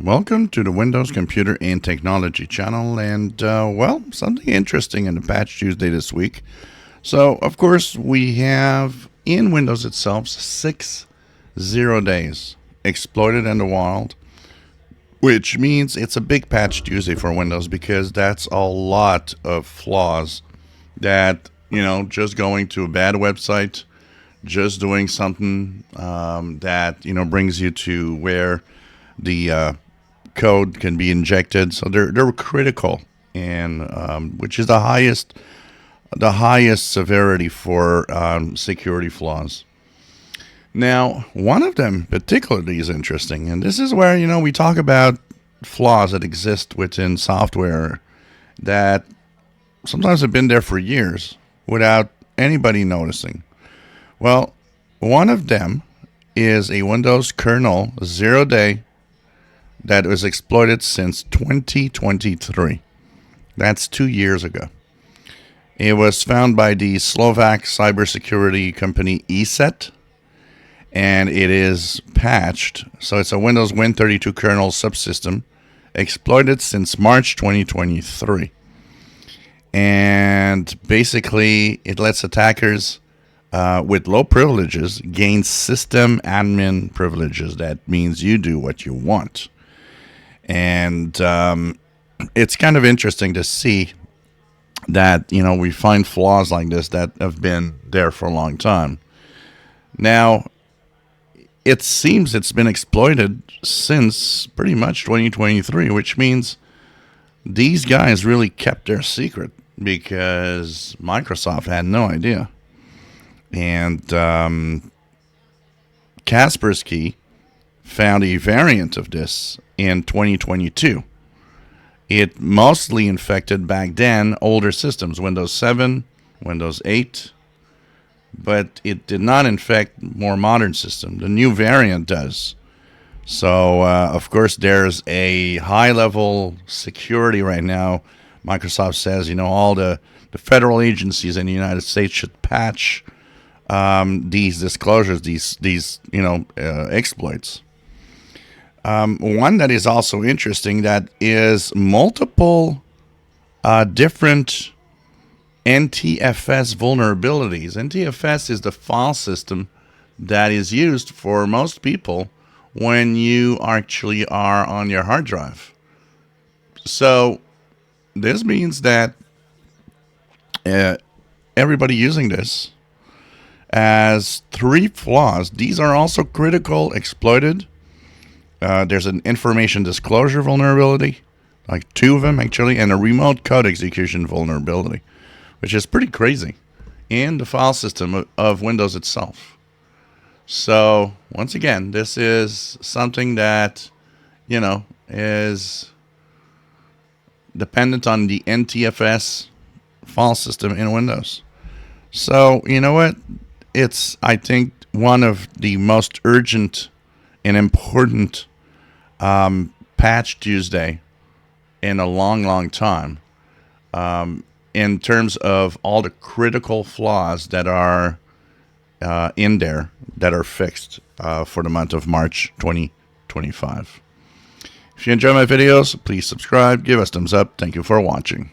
Welcome to the Windows Computer and Technology channel, and well, something interesting in the Patch Tuesday this week. So, of course, we have in Windows itself 60 days exploited in the wild, which means it's a big Patch Tuesday for Windows because that's a lot of flaws that, just going to a bad website, just doing something that, brings you to where the code can be injected. So they're critical, and which is the highest severity for security flaws. Now, one of them particularly is interesting, and this is where we talk about flaws that exist within software that sometimes have been there for years without anybody noticing. Well, one of them is a Windows kernel 0-day that was exploited since 2023. That's 2 years ago. It was found by the Slovak cybersecurity company ESET, and it is patched. So it's a Windows Win32 kernel subsystem exploited since March 2023. And basically, it lets attackers with low privileges gain system admin privileges. That means you do what you want. And it's kind of interesting to see that, we find flaws like this that have been there for a long time. Now, it seems it's been exploited since pretty much 2023, which means these guys really kept their secret because Microsoft had no idea. And Kaspersky found a variant of this in 2022. It mostly infected back then older systems, Windows 7, Windows 8, but it did not infect more modern systems. The new variant does. So, of course, there's a high-level security right now. Microsoft says, all the federal agencies in the United States should patch these disclosures, these exploits. One that is also interesting that is multiple different NTFS vulnerabilities. NTFS is the file system that is used for most people when you actually are on your hard drive. So this means that everybody using this has 3 flaws. These are also critical exploited. There's an information disclosure vulnerability, like 2 of them actually, and a remote code execution vulnerability, which is pretty crazy, and the file system of Windows itself. So once again, this is something that, is dependent on the NTFS file system in Windows. So you know what? It's, I think, one of the most urgent and important Patch Tuesday in a long time, in terms of all the critical flaws that are in there that are fixed for the month of March 2025. If you enjoy my videos, please subscribe, give us thumbs up. Thank you for watching.